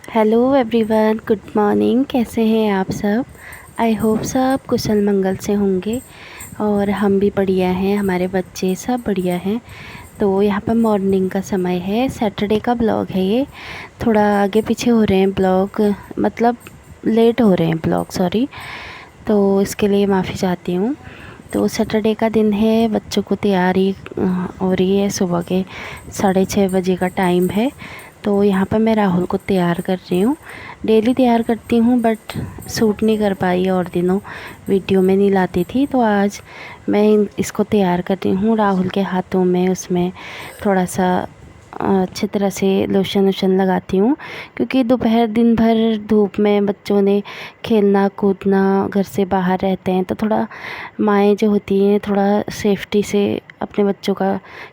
Hello everyone, good morning. कैसे हैं आप सब? आई होप सब कुशल मंगल से होंगे और हम भी बढ़िया हैं, हमारे बच्चे सब बढ़िया हैं। तो यहाँ पर मॉर्निंग का समय है, सैटरडे का ब्लॉग है ये। थोड़ा आगे पीछे हो रहे हैं ब्लॉग, मतलब लेट हो रहे हैं ब्लॉग, सॉरी। तो इसके लिए माफ़ी चाहती हूँ। तो सैटरडे का दिन है, बच्चों को तैयारी हो रही है, सुबह के 6:30 बजे का टाइम है। तो यहाँ पर मैं राहुल को तैयार कर रही हूँ। डेली तैयार करती हूँ बट सूट नहीं कर पाई, और दिनों वीडियो में नहीं लाती थी। तो आज मैं इसको तैयार कर रही हूँ। राहुल के हाथों में उसमें थोड़ा सा अच्छी तरह से लोशन वोशन लगाती हूँ, क्योंकि दोपहर दिन भर धूप में बच्चों ने खेलना कूदना, घर से बाहर रहते हैं। तो थोड़ा माएँ जो होती हैं थोड़ा सेफ्टी से अपने बच्चों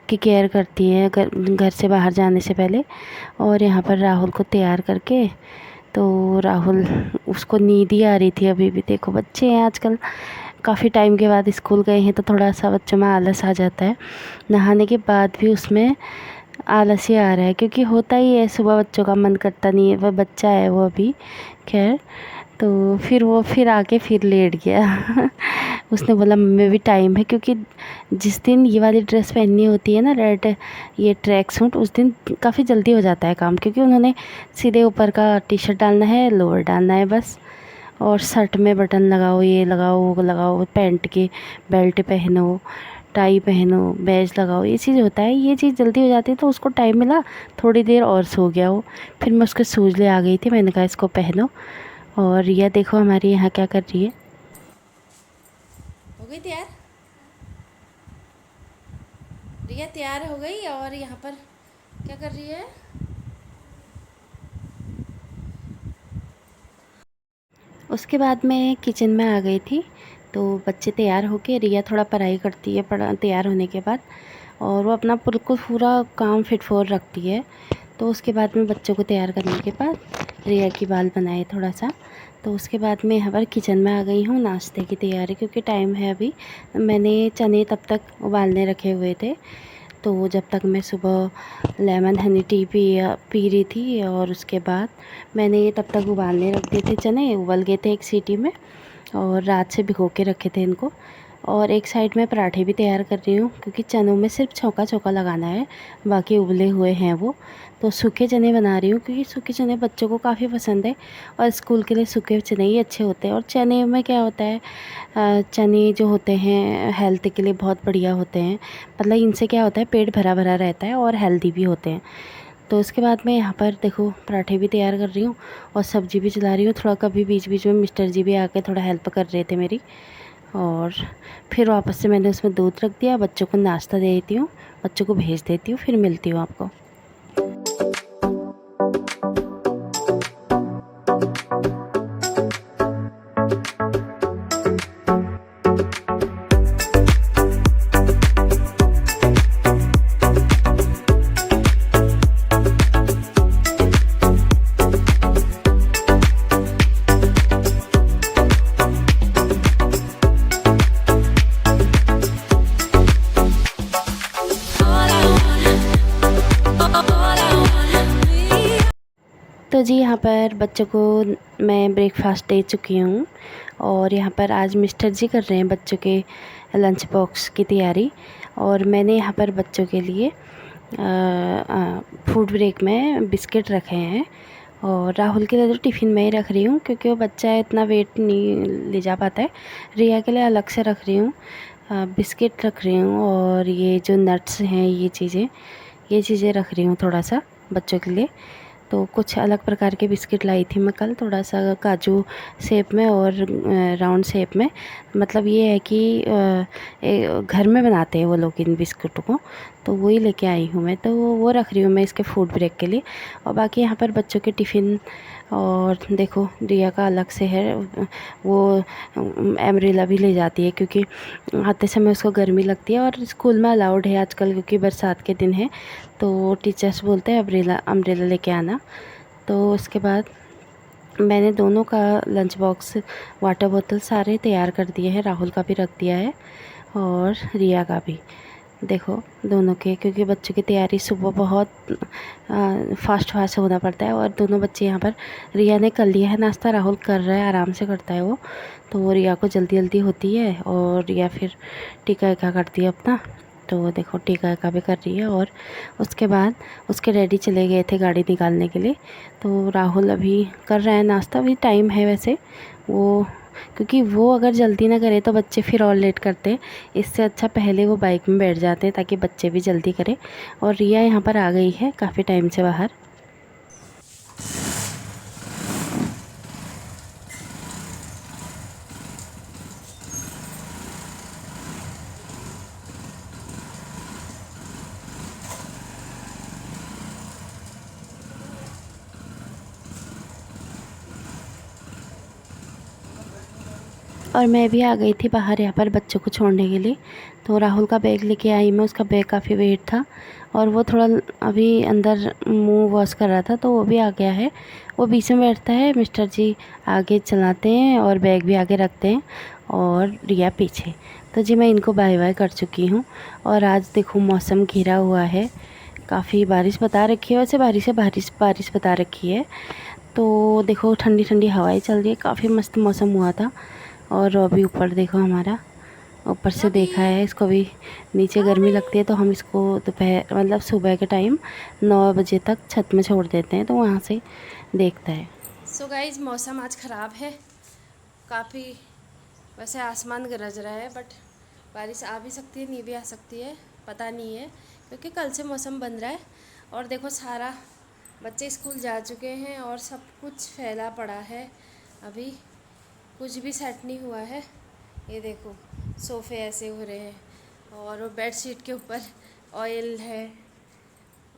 की केयर करती हैं घर से बाहर जाने से पहले। और यहाँ पर राहुल को तैयार करके, तो राहुल, उसको नींद ही आ रही थी अभी भी। देखो बच्चे हैं आजकल, काफ़ी टाइम के बाद स्कूल गए हैं तो थोड़ा सा बच्चों में आलस आ जाता है। नहाने के बाद भी उसमें आलस ही आ रहा है, क्योंकि होता ही है, सुबह बच्चों का मन करता नहीं है। वह बच्चा है वो अभी, खैर। तो फिर वो फिर आके फिर लेट गया उसने बोला मम्मी भी टाइम है, क्योंकि जिस दिन ये वाली ड्रेस पहननी होती है ना, रेड, ये ट्रैक सूट, उस दिन काफ़ी जल्दी हो जाता है काम, क्योंकि उन्होंने सीधे ऊपर का टी शर्ट डालना है, लोअर डालना है बस। और शर्ट में बटन लगाओ, ये लगाओ वो लगाओ, पैंट के बेल्ट पहनो, टाई पहनो, बैज लगाओ, ये चीज़ होता है। ये चीज़ जल्दी हो जाती है, तो उसको टाइम मिला, थोड़ी देर और सो गया वो। फिर मैं उसके शूज़ ले आ गई थी, मैंने कहा इसको पहनो। और रिया देखो हमारी यहाँ क्या कर रही है। हो गई तैयार? रिया तैयार हो गई और यहाँ पर क्या कर रही है? उसके बाद मैं किचन में आ गई थी। तो बच्चे तैयार होके, रिया थोड़ा पढ़ाई करती है तैयार होने के बाद, और वो अपना बिल्कुल पूरा काम फिट फोर रखती है। तो उसके बाद में बच्चों को तैयार करने के बाद रिया की बाल बनाए थोड़ा सा। तो उसके बाद मैं यहाँ पर किचन में आ गई हूँ नाश्ते की तैयारी, क्योंकि टाइम है अभी। मैंने चने तब तक उबालने रखे हुए थे। तो जब तक मैं सुबह लेमन हनी टी पी रही थी, और उसके बाद मैंने ये तब तक उबालने रख दिए थे। चने उबल गए थे एक सीटी में, और रात से भिगो के रखे थे इनको। और एक साइड में पराठे भी तैयार कर रही हूँ, क्योंकि चनों में सिर्फ छौंका छौंका लगाना है, बाकी उबले हुए हैं वो। तो सूखे चने बना रही हूँ, क्योंकि सूखे चने बच्चों को काफ़ी पसंद है, और स्कूल के लिए सूखे चने ही अच्छे होते हैं। और चने में क्या होता है, चने जो होते हैं हेल्थ के लिए बहुत बढ़िया होते हैं। मतलब इनसे क्या होता है, पेट भरा भरा रहता है और हेल्दी भी होते हैं। तो उसके बाद मैं यहाँ पर देखो पराठे भी तैयार कर रही हूँ और सब्ज़ी भी चला रही हूँ। थोड़ा कभी बीच बीच में मिस्टर जी भी आके थोड़ा हेल्प कर रहे थे मेरी। और फिर वापस से मैंने उसमें दूध रख दिया, बच्चों को नाश्ता दे देती हूँ, बच्चों को भेज देती हूँ, फिर मिलती हूँ आपको। तो जी यहाँ पर बच्चों को मैं ब्रेकफास्ट दे चुकी हूँ, और यहाँ पर आज मिस्टर जी कर रहे हैं बच्चों के लंच बॉक्स की तैयारी। और मैंने यहाँ पर बच्चों के लिए फूड ब्रेक में बिस्किट रखे हैं, और राहुल के लिए तो टिफ़िन में ही रख रही हूँ, क्योंकि वो बच्चा है, इतना वेट नहीं ले जा पाता है। रिया के लिए अलग से रख रही हूँ, बिस्किट रख रही हूँ, और ये जो नट्स हैं ये चीज़ें रख रही हूँ थोड़ा सा बच्चों के लिए। तो कुछ अलग प्रकार के बिस्किट लाई थी मैं कल, थोड़ा सा काजू शेप में और राउंड शेप में। मतलब ये है कि घर में बनाते हैं वो लोग इन बिस्कुटों को, तो वही लेके आई हूँ मैं। तो वो रख रही हूँ मैं इसके फूड ब्रेक के लिए। और बाकी यहाँ पर बच्चों के टिफ़िन, और देखो रिया का अलग से है, वो एम्ब्रेला भी ले जाती है, क्योंकि आते समय उसको गर्मी लगती है। और स्कूल में अलाउड है आजकल, क्योंकि बरसात के दिन है, तो टीचर्स बोलते हैं अम्ब्रेला लेके आना। तो उसके बाद मैंने दोनों का लंच बॉक्स, वाटर बोतल सारे तैयार कर दिए हैं, राहुल का भी रख दिया है और रिया का भी। देखो दोनों के, क्योंकि बच्चों की तैयारी सुबह बहुत फास्ट फास्ट होना पड़ता है। और दोनों बच्चे यहाँ पर, रिया ने कर लिया है नाश्ता, राहुल कर रहा है, आराम से करता है वो। तो रिया को जल्दी जल्दी होती है और रिया फिर टीका वीका करती है अपना। तो देखो टीका वीका भी कर रही है। और उसके बाद उसके डैडी चले गए थे गाड़ी निकालने के लिए। तो राहुल अभी कर रहा है नाश्ता, अभी टाइम है वैसे वो, क्योंकि वो अगर जल्दी ना करे तो बच्चे फिर और लेट करते हैं। इससे अच्छा पहले वो बाइक में बैठ जाते हैं ताकि बच्चे भी जल्दी करें। और रिया यहाँ पर आ गई है काफ़ी टाइम से बाहर। और मैं भी आ गई थी बाहर यहाँ पर बच्चों को छोड़ने के लिए। तो राहुल का बैग लेके आई मैं, उसका बैग काफ़ी वेट था और वो थोड़ा अभी अंदर मुंह वॉश कर रहा था, तो वो भी आ गया है। वो बीच में बैठता है, मिस्टर जी आगे चलाते हैं और बैग भी आगे रखते हैं और रिया पीछे। तो जी मैं इनको बाय बाय कर चुकी हूँ। और आज देखो मौसम घिरा हुआ है, काफ़ी बारिश बता रखी है, वैसे बारिश है, बारिश बता रखी है। तो देखो ठंडी ठंडी हवाएं चल रही है, काफ़ी मस्त मौसम हुआ था। और अभी ऊपर देखो, हमारा ऊपर से देखा है इसको, भी नीचे गर्मी लगती है तो हम इसको दोपहर मतलब सुबह के टाइम 9 बजे तक छत में छोड़ देते हैं, तो वहाँ से देखता है। सो गाइज मौसम आज ख़राब है काफ़ी, वैसे आसमान गरज रहा है बट बारिश आ भी सकती है, नहीं भी आ सकती है, पता नहीं है, क्योंकि कल से मौसम बन रहा है। और देखो सारा बच्चे स्कूल जा चुके हैं और सब कुछ फैला पड़ा है, अभी कुछ भी सेट नहीं हुआ है। ये देखो सोफ़े ऐसे हो रहे हैं और वो बेड शीट के ऊपर ऑयल है।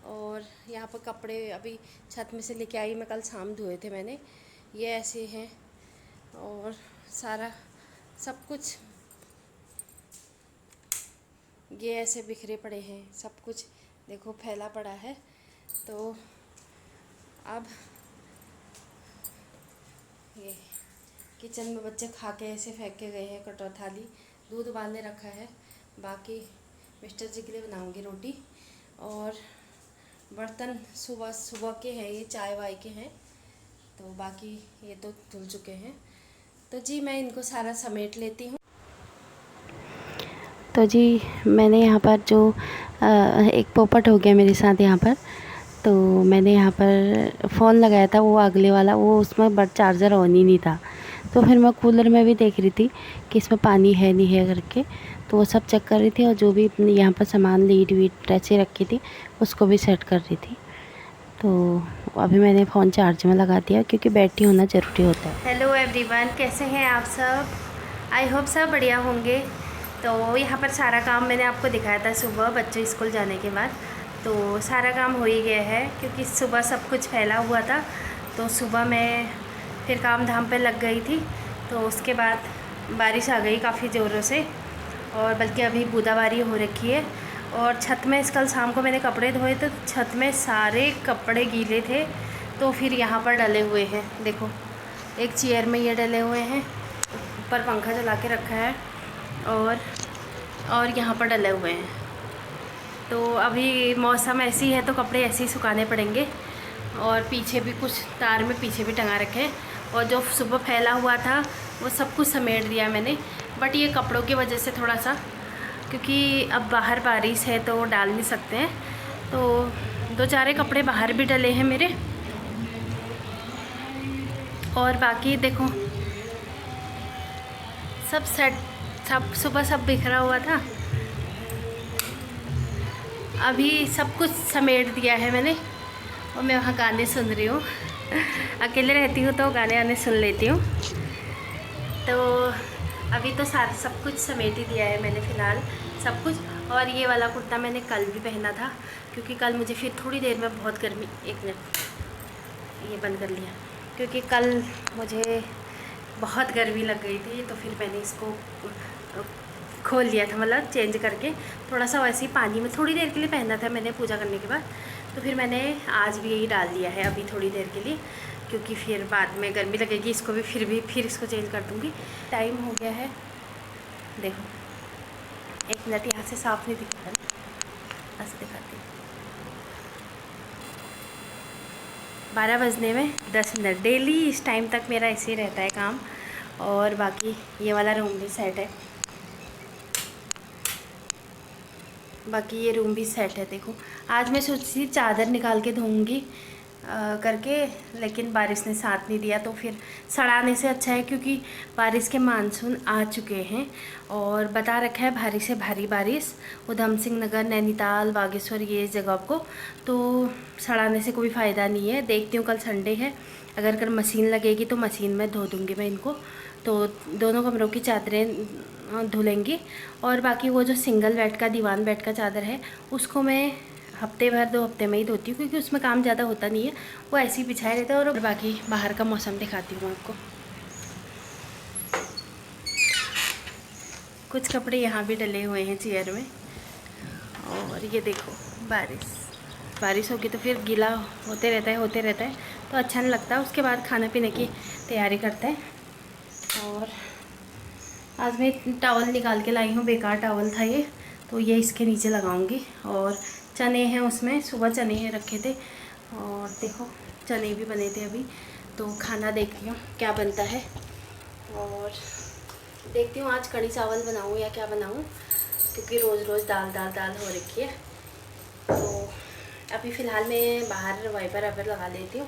और यहाँ पर कपड़े अभी छत में से लेके आई मैं, कल शाम धोए थे मैंने, ये ऐसे हैं। और सारा सब कुछ ये ऐसे बिखरे पड़े हैं, सब कुछ देखो फैला पड़ा है। तो अब ये किचन में बच्चे खा के ऐसे फेंक के गए हैं, कटोरा थाली, दूध उबालने रखा है, बाकी मिस्टर जी के लिए बनाऊंगी रोटी। और बर्तन सुबह सुबह के हैं, ये चाय वाय के हैं, तो बाकी ये तो धुल चुके हैं। तो जी मैं इनको सारा समेट लेती हूँ। तो जी मैंने यहाँ पर जो एक पोपट हो गया मेरे साथ यहाँ पर। तो मैंने यहाँ पर फ़ोन लगाया था, वो अगले वाला, वो उसमें बट चार्जर ऑन ही नहीं था। तो फिर मैं कूलर में भी देख रही थी कि इसमें पानी है नहीं है करके, तो वो सब चेक कर रही थी। और जो भी यहाँ पर सामान लीड वीड ऐसे रखी थी उसको भी सेट कर रही थी। तो अभी मैंने फ़ोन चार्ज में लगा दिया क्योंकि बैटरी होना ज़रूरी होता है। हेलो एवरीवन, कैसे हैं आप सब? आई होप सब बढ़िया होंगे। तो यहाँ पर सारा काम मैंने आपको दिखाया था सुबह बच्चे स्कूल जाने के बाद, तो सारा काम हो ही गया है क्योंकि सुबह सब कुछ फैला हुआ था। तो सुबह मैं फिर काम धाम पे लग गई थी, तो उसके बाद बारिश आ गई काफ़ी ज़ोरों से, और बल्कि अभी बूंदाबांदी हो रखी है। और छत में कल शाम को मैंने कपड़े धोए तो छत में सारे कपड़े गीले थे, तो फिर यहाँ पर डले हुए हैं। देखो एक चेयर में ये डले हुए हैं, ऊपर पंखा चला के रखा है, और यहाँ पर डले हुए हैं। तो अभी मौसम ऐसी है तो कपड़े ऐसे ही सुखाने पड़ेंगे। और पीछे भी कुछ तार में पीछे भी टंगा रखे हैं, और जो सुबह फैला हुआ था वो सब कुछ समेट दिया मैंने। बट ये कपड़ों की वजह से थोड़ा सा, क्योंकि अब बाहर बारिश है तो डाल नहीं सकते हैं, तो दो चार कपड़े बाहर भी डले हैं मेरे। और बाकी देखो सब सेट, सब सुबह सब बिखरा हुआ था, अभी सब कुछ समेट दिया है मैंने। और मैं वहाँ गाने सुन रही हूँ, अकेले रहती हूँ तो गाने आने सुन लेती हूँ। तो अभी तो सारा सब कुछ समेट ही दिया है मैंने फ़िलहाल सब कुछ। और ये वाला कुर्ता मैंने कल भी पहना था, क्योंकि कल मुझे फिर थोड़ी देर में बहुत गर्मी, एक मिनट ये बंद कर लिया, क्योंकि कल मुझे बहुत गर्मी लग गई थी, तो फिर मैंने इसको खोल लिया था, मतलब चेंज करके थोड़ा सा वैसे ही पानी में थोड़ी देर के लिए पहना था मैंने पूजा करने के बाद। तो फिर मैंने आज भी यही डाल दिया है अभी थोड़ी देर के लिए, क्योंकि फिर बाद में गर्मी लगेगी, इसको भी फिर इसको चेंज कर दूँगी। टाइम हो गया है, देखो एक मिनट यहाँ से साफ़ नहीं दिख रहा, बस दिखाती हूँ। 12 बजने में 10 मिनट। डेली इस टाइम तक मेरा ऐसे ही रहता है काम। और बाकी ये वाला रूम भी सेट है। बाकी ये रूम भी सेट है। देखो आज मैं सोची थी चादर निकाल के धोऊंगी करके, लेकिन बारिश ने साथ नहीं दिया, तो फिर सड़ाने से अच्छा है, क्योंकि बारिश के मानसून आ चुके हैं और बता रखा है भारी से भारी बारिश उधम सिंह नगर, नैनीताल, बागेश्वर, ये जगह को। तो सड़ाने से कोई फ़ायदा नहीं है। देखती हूँ, कल संडे है, अगर मशीन लगेगी तो मशीन में धो दूँगी मैं इनको। तो दोनों कमरों की चादरें धुलेंगी। और बाकी वो जो सिंगल बेड का, दीवान बेड का चादर है, उसको मैं हफ्ते भर 2 हफ्ते में ही धोती हूँ, क्योंकि उसमें काम ज़्यादा होता नहीं है, वो ऐसे ही बिछाए रहता है। और बाकी बाहर का मौसम दिखाती हूँ आपको। कुछ कपड़े यहाँ भी डले हुए हैं चेयर में। और ये देखो बारिश होगी तो फिर गीला होते रहता है तो अच्छा नहीं लगता। उसके बाद खाने पीने की तैयारी करते हैं। और आज मैं टॉवल निकाल के लाई हूँ, बेकार टॉवल था ये, तो ये इसके नीचे लगाऊंगी। और चने हैं उसमें, सुबह चने हैं रखे थे, और देखो चने भी बने थे अभी। तो खाना देखती हूँ क्या बनता है, और देखती हूँ आज कढ़ी चावल बनाऊँ या क्या बनाऊँ, क्योंकि रोज़ रोज़ दाल दाल दाल हो रखी है। तो अभी फ़िलहाल मैं बाहर वाइपर लगा लेती हूँ।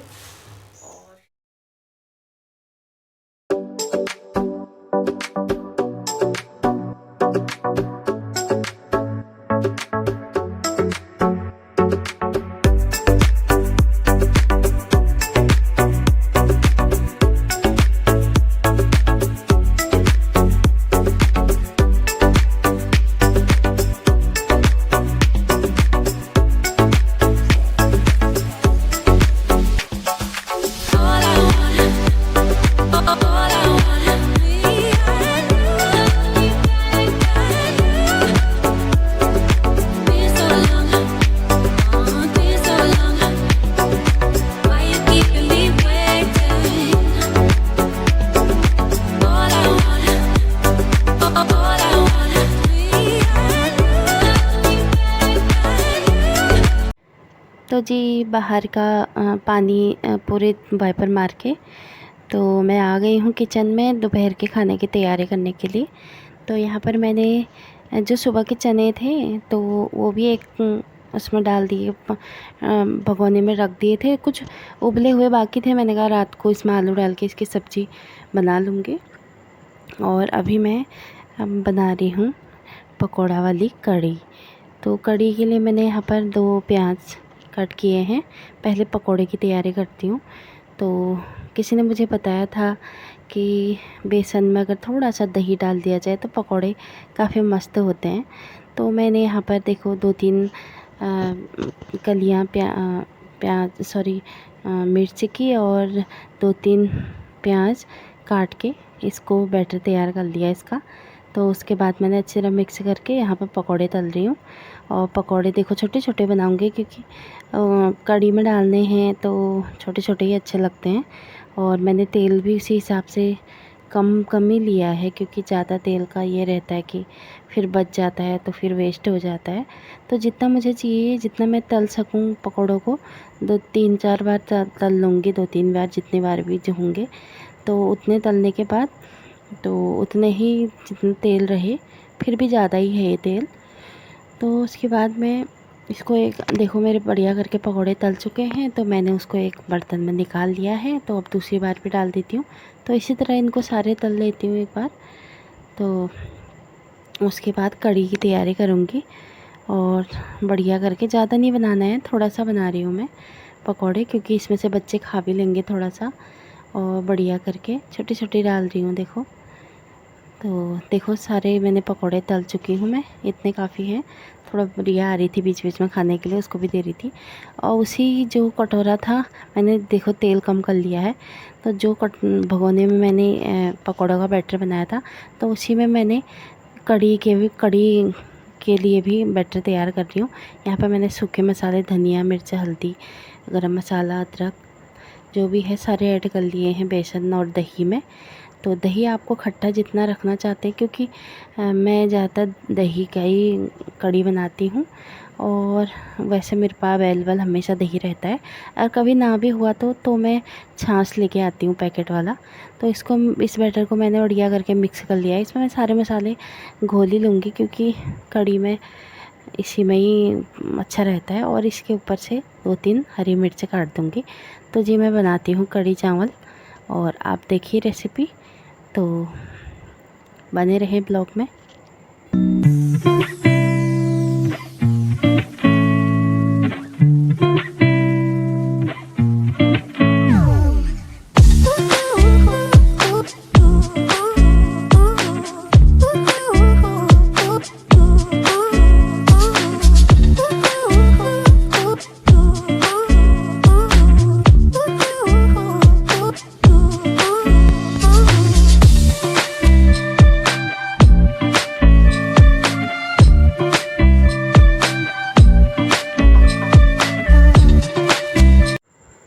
तो जी बाहर का पानी पूरे वाइपर मार के तो मैं आ गई हूँ किचन में दोपहर के खाने की तैयारी करने के लिए। तो यहाँ पर मैंने जो सुबह के चने थे तो वो भी एक उसमें डाल दिए, भगोने में रख दिए थे। कुछ उबले हुए बाकी थे, मैंने कहा रात को इसमें आलू डाल के इसकी सब्ज़ी बना लूँगी। और अभी मैं बना रही हूँ पकौड़ा वाली कढ़ी। तो कढ़ी के लिए मैंने यहाँ पर 2 प्याज कट किए हैं। पहले पकोड़े की तैयारी करती हूँ। तो किसी ने मुझे बताया था कि बेसन में अगर थोड़ा सा दही डाल दिया जाए तो पकोड़े काफ़ी मस्त होते हैं। तो मैंने यहाँ पर देखो 2-3 कलियाँ मिर्च की और 2-3 प्याज काट के इसको बैटर तैयार कर लिया इसका। तो उसके बाद मैंने अच्छी तरह मिक्स करके यहाँ पर पकोड़े तल रही हूँ। और पकोड़े देखो छोटे छोटे बनाऊँगी, क्योंकि कढ़ी में डालने हैं तो छोटे छोटे ही अच्छे लगते हैं। और मैंने तेल भी उसी हिसाब से कम ही लिया है, क्योंकि ज़्यादा तेल का ये रहता है कि फिर बच जाता है तो फिर वेस्ट हो जाता है। तो जितना मुझे चाहिए, जितना मैं तल सकूँ पकोड़ों को 2-3-4 बार तल लूँगी, 2-3 बार, जितनी बार भी जो होंगे। तो उतने तलने के बाद तो उतने ही जितना तेल रहे, फिर भी ज़्यादा ही है ये तेल। तो उसके बाद मैं इसको एक देखो मेरे बढ़िया करके पकोड़े तल चुके हैं, तो मैंने उसको एक बर्तन में निकाल लिया है। तो अब दूसरी बार भी डाल देती हूँ। तो इसी तरह इनको सारे तल लेती हूँ एक बार। तो उसके बाद कढ़ी की तैयारी करूँगी, और बढ़िया करके, ज़्यादा नहीं बनाना है, थोड़ा सा बना रही हूँ मैं पकोड़े, क्योंकि इसमें से बच्चे खा भी लेंगे थोड़ा सा। और बढ़िया करके छोटी छोटी डाल रही हूँ देखो। तो देखो सारे मैंने पकोड़े तल चुकी हूँ मैं, इतने काफ़ी हैं। थोड़ा रिया आ रही थी बीच बीच में खाने के लिए, उसको भी दे रही थी। और उसी जो कटोरा था मैंने देखो तेल कम कर लिया है। तो जो भगोने में मैंने पकौड़ों का बैटर बनाया था, तो उसी में मैंने कढ़ी के लिए भी बैटर तैयार कर रही हूँ। यहाँ पर मैंने सूखे मसाले, धनिया, मिर्च, हल्दी, गरम मसाला, अदरक जो भी है सारे ऐड कर लिए हैं बेसन और दही में। तो दही आपको खट्टा जितना रखना चाहते हैं, क्योंकि मैं ज़्यादातर दही का ही कड़ी बनाती हूँ, और वैसे मेरे पास अवेलेबल हमेशा दही रहता है। और कभी ना भी हुआ तो मैं छाछ लेके आती हूँ पैकेट वाला। तो इस बैटर को मैंने बढ़िया करके मिक्स कर लिया है। इसमें मैं सारे मसाले घोल ही लूँगी, क्योंकि कड़ी में इसी में ही अच्छा रहता है। और इसके ऊपर से 2-3 हरी मिर्च काट दूँगी। तो जी मैं बनाती हूँ कड़ी चावल, और आप देखिए रेसिपी, तो बने रहे ब्लॉग में।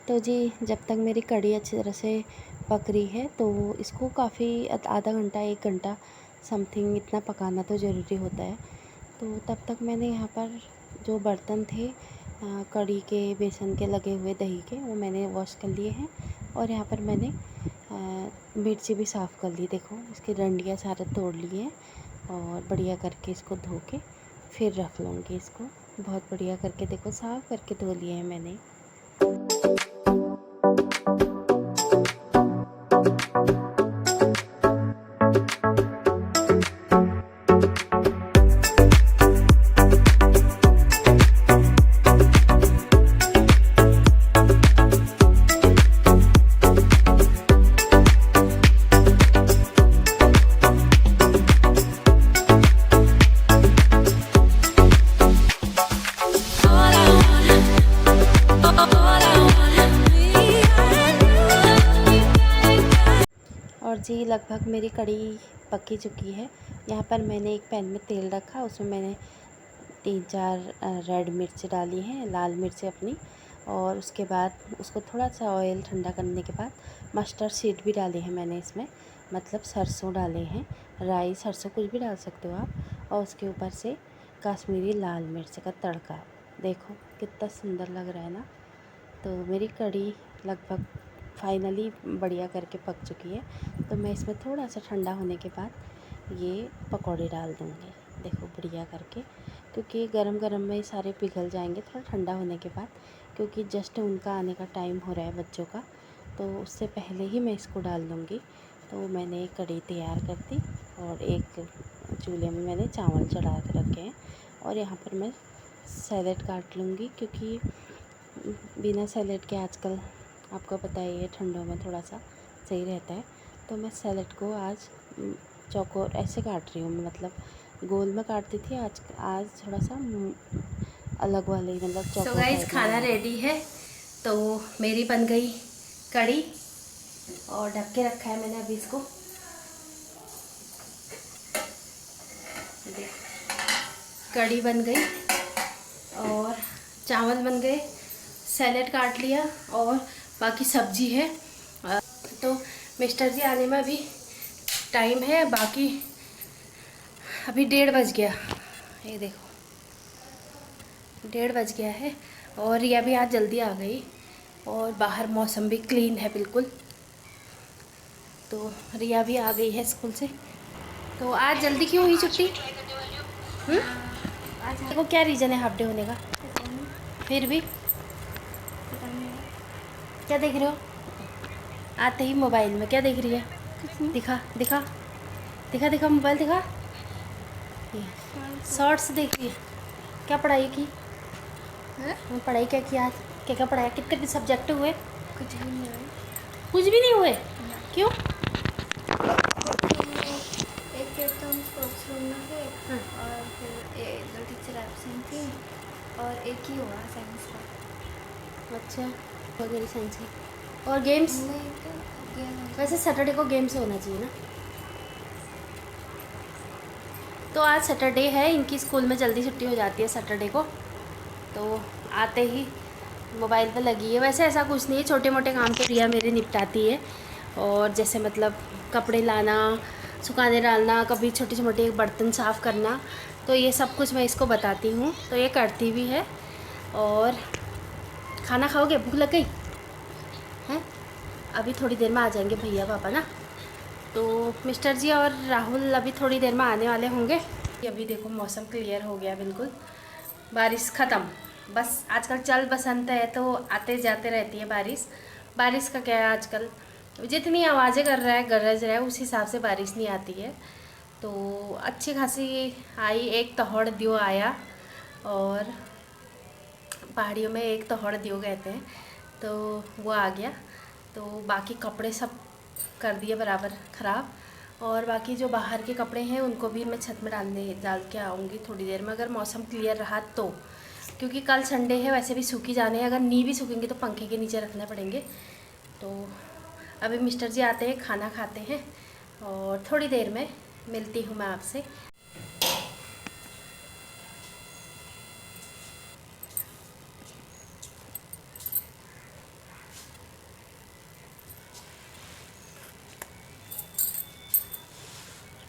तो जी जब तक मेरी कड़ी अच्छी तरह से पक रही है, तो इसको काफ़ी आधा घंटा 1 घंटा समथिंग इतना पकाना तो ज़रूरी होता है। तो तब तक मैंने यहाँ पर जो बर्तन थे कड़ी के बेसन के लगे हुए दही के, वो मैंने वॉश कर लिए हैं। और यहाँ पर मैंने मिर्ची भी साफ़ कर ली, देखो इसकी डंडियाँ सारे तोड़ लिए हैं, और बढ़िया करके इसको धो के फिर रख लूँगी इसको। बहुत बढ़िया करके देखो साफ़ करके धो लिए हैं मैंने। और जी लगभग मेरी कड़ी पकी चुकी है। यहाँ पर मैंने एक पैन में तेल रखा, उसमें मैंने 3-4 रेड मिर्च डाली हैं, लाल मिर्च अपनी, और उसके बाद उसको थोड़ा सा ऑयल ठंडा करने के बाद मस्टर्ड सीड भी डाले हैं मैंने इसमें, मतलब सरसों डाले हैं, राई सरसों कुछ भी डाल सकते हो आप। और उसके ऊपर से कश्मीरी लाल मिर्च का तड़का, देखो कितना सुंदर लग रहा है ना। तो मेरी कड़ी लगभग फाइनली बढ़िया करके पक चुकी है। तो मैं इसमें थोड़ा सा ठंडा होने के बाद ये पकौड़े डाल दूँगी, देखो बढ़िया करके, क्योंकि गरम गरम में सारे पिघल जाएंगे थोड़ा ठंडा होने के बाद, क्योंकि जस्ट उनका आने का टाइम हो रहा है बच्चों का, तो उससे पहले ही मैं इसको डाल दूँगी। तो मैंने एक कड़ी तैयार कर दी, और एक चूल्हे में मैंने चावल चढ़ा के रखे हैं। और यहाँ पर मैं सैलेड काट लूँगी, क्योंकि बिना सैलेड के आजकल आपको पता ही है ठंडों में थोड़ा सा सही रहता है। तो मैं सैलेड को आज चौकोर ऐसे काट रही हूँ, मतलब गोल में काटती थी, आज थोड़ा सा अलग वाले, मतलब चौकोर। तो गाइस खाना रेडी है। तो मेरी बन गई कड़ी, और ढक के रखा है मैंने अभी इसको। कड़ी बन गई और चावल बन गए, सैलेड काट लिया, और बाकी सब्जी है। तो मिस्टर जी आने में अभी टाइम है, बाकी अभी 1:30 बज गया, ये देखो 1:30 बज गया है। और रिया भी आज जल्दी आ गई, और बाहर मौसम भी क्लीन है बिल्कुल। तो रिया भी आ गई है स्कूल से। तो आज जल्दी क्यों हुई छुट्टी? आज देखो क्या रीज़न है हाफ डे होने का? फिर भी क्या देख रहे हो? आते ही मोबाइल में क्या देख रही है? दिखा दिखा दिखा दिखा, मोबाइल दिखा। शॉर्ट्स देख रही है। क्या पढ़ाई की? पढ़ाई क्या किया आज? क्या क्या पढ़ाया? कितने सब्जेक्ट हुए? कुछ भी नहीं हुआ। कुछ भी नहीं हुए? क्यों? एक पीरियड तो हम स्पोर्ट्स रूम में थे, और फिर 2 टीचर एब्सेंट थी, और एक ही हुआ साइंस का। अच्छा, वगैरह साइंस है। और गेम्स? वैसे सैटरडे को गेम्स होना चाहिए ना। तो आज सैटरडे है, इनकी स्कूल में जल्दी छुट्टी हो जाती है सैटरडे को, तो आते ही मोबाइल पे लगी है। वैसे ऐसा कुछ नहीं है, छोटे मोटे काम तो रिया मेरे निपटाती है, और जैसे मतलब कपड़े लाना, सुखाने डालना, कभी छोटे मोटे बर्तन साफ़ करना, तो ये सब कुछ मैं इसको बताती हूँ, तो ये करती भी है। और खाना खाओगे? भूख लग गई हैं? अभी थोड़ी देर में आ जाएंगे भैया पापा ना, तो मिस्टर जी और राहुल अभी थोड़ी देर में आने वाले होंगे। अभी देखो मौसम क्लियर हो गया बिल्कुल, बारिश ख़त्म। बस आजकल चल बसंत है तो आते जाते रहती है बारिश। बारिश का क्या है, आजकल जितनी आवाज़ें कर रहा है, गरज रहा है, उस हिसाब से बारिश नहीं आती है। तो अच्छी खासी आई, एक तोहड़ दियो आया, और पहाड़ियों में एक तोहड़ दियो कहते हैं, तो वो आ गया। तो बाकी कपड़े सब कर दिए बराबर ख़राब, और बाकी जो बाहर के कपड़े हैं उनको भी मैं छत में डाल के आऊँगी थोड़ी देर में, अगर मौसम क्लियर रहा तो, क्योंकि कल संडे है, वैसे भी सूखी जाने हैं। अगर नहीं भी सूखेंगे तो पंखे के नीचे रखने पड़ेंगे। तो अभी मिस्टर जी आते हैं, खाना खाते हैं, और थोड़ी देर में मिलती हूँ मैं आपसे।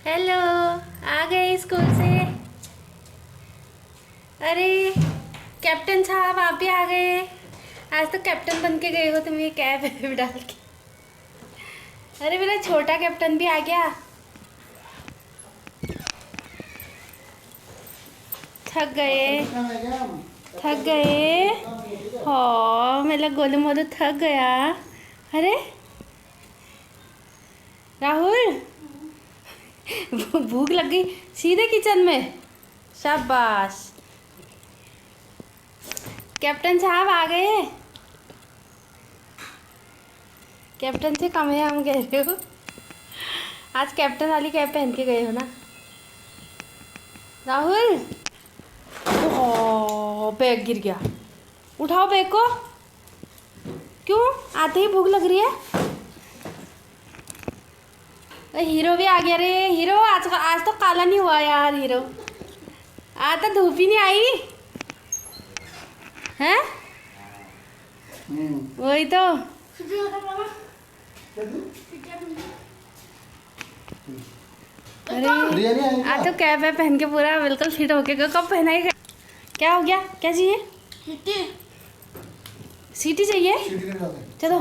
हेलो, आ गए स्कूल से? अरे कैप्टन साहब आप भी आ गए? आज तो कैप्टन बन के गए हो तुम, ये कैप डाल के। अरे मेरा छोटा कैप्टन भी आ गया। थक गए? थक गए? हो मेरा गोलू मोलू थक गया। अरे राहुल, भूख लग गई, सीधे किचन में। शाबाश, कैप्टन साहब आ गए। कैप्टन से कम है हम कह रहे हो, आज कैप्टन वाली कैप पहन के गए हो ना राहुल? ओह बैग गिर गया, उठाओ बैग को। क्यों, आते ही भूख लग रही है? हीरो भी आ गया रे। हीरो आज तो काला नहीं हुआ यार। हीरो आज तो धूप ही नहीं आई है। वही तो। अरे आज तो कैप है पहन के पूरा बिल्कुल फिट होके गया। कब पहना है? क्या हो गया? क्या चाहिए? सीटी चाहिए? चलो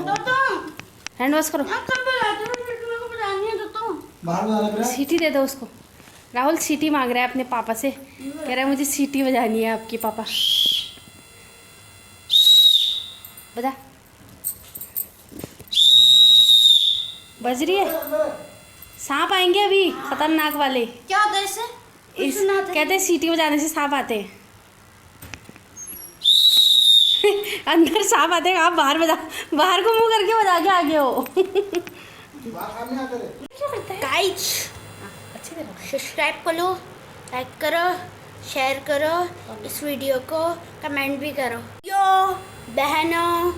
हैंड वॉश करो। सीटी दे दो उसको। राहुल सीटी मांग रहा है अपने पापा से, कह रहा है मुझे सीटी बजानी है आपकी पापा। बजा, बज रही है। सांप आएंगे अभी, खतरनाक वाले। क्या होता है इससे? कहते हैं सीटी बजाने से सांप आते हैं। अंदर सांप आते हैं, आप बाहर बाहर को मुंह करके बजा के आगे हो। गाइस सब्सक्राइब करो, लाइक करो, शेयर करो इस वीडियो को, कमेंट भी करो। यो बहनों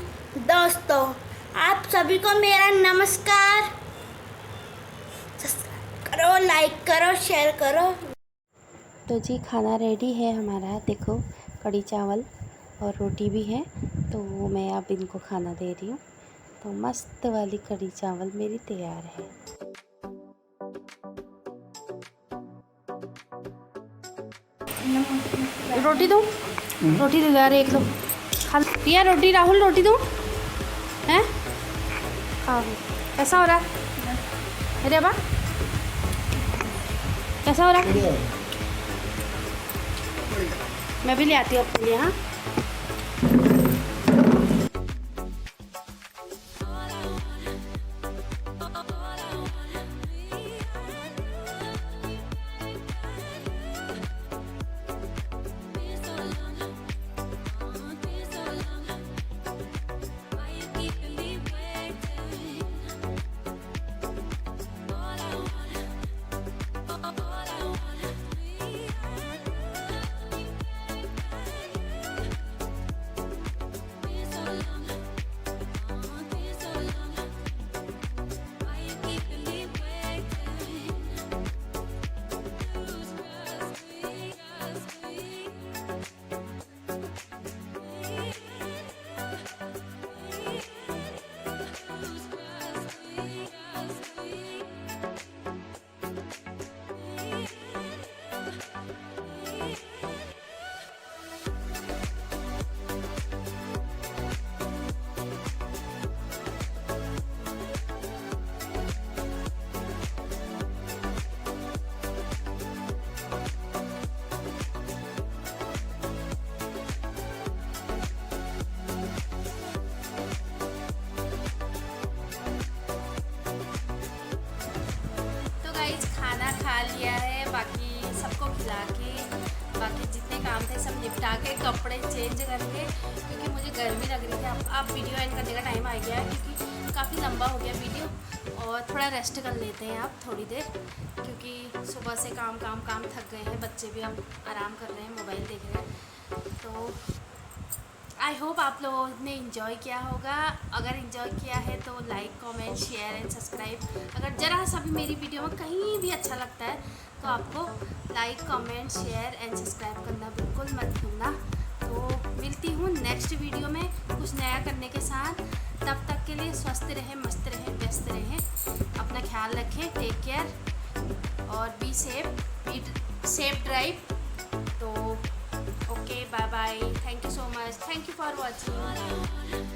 दोस्तों, आप सभी को मेरा नमस्कार। सब्सक्राइब करो, लाइक करो, शेयर करो। तो जी खाना रेडी है हमारा, देखो कढ़ी चावल और रोटी भी है। तो मैं अब इनको खाना दे रही हूँ। तो मस्त वाली कढ़ी चावल मेरी तैयार है। रोटी दूँ? रोटी दे यार, एक लो खा लिया रोटी। राहुल रोटी दूँ? हैं कैसा हो रहा है? अरे बा कैसा हो रहा है? मैं भी ले आती हूँ अपने लिए। हाँ खा लिया है, बाकी सबको खिला के, बाकी जितने काम थे सब निपटा के, कपड़े चेंज करके, क्योंकि मुझे गर्मी लग रही थी। अब वीडियो एंड करने का टाइम आ गया है, क्योंकि काफ़ी लंबा हो गया वीडियो, और थोड़ा रेस्ट कर लेते हैं आप थोड़ी देर, क्योंकि सुबह से काम थक गए हैं। बच्चे भी अब आराम कर रहे हैं, मोबाइल देख रहे हैं। तो आई होप आप लोगों ने इन्जॉय किया होगा। अगर इन्जॉय किया है तो like, comment, share and subscribe. अगर ज़रा सा भी मेरी वीडियो में कहीं भी अच्छा लगता है तो आपको like, comment, share and subscribe करना बिल्कुल मत भूलना। तो मिलती हूँ नेक्स्ट वीडियो में कुछ नया करने के साथ। तब तक के लिए स्वस्थ रहें, मस्त रहें, व्यस्त रहें, अपना ख्याल रखें, टेक केयर और बी सेफ ड्राइव। तो okay, bye bye, thank you so much, thank you for watching.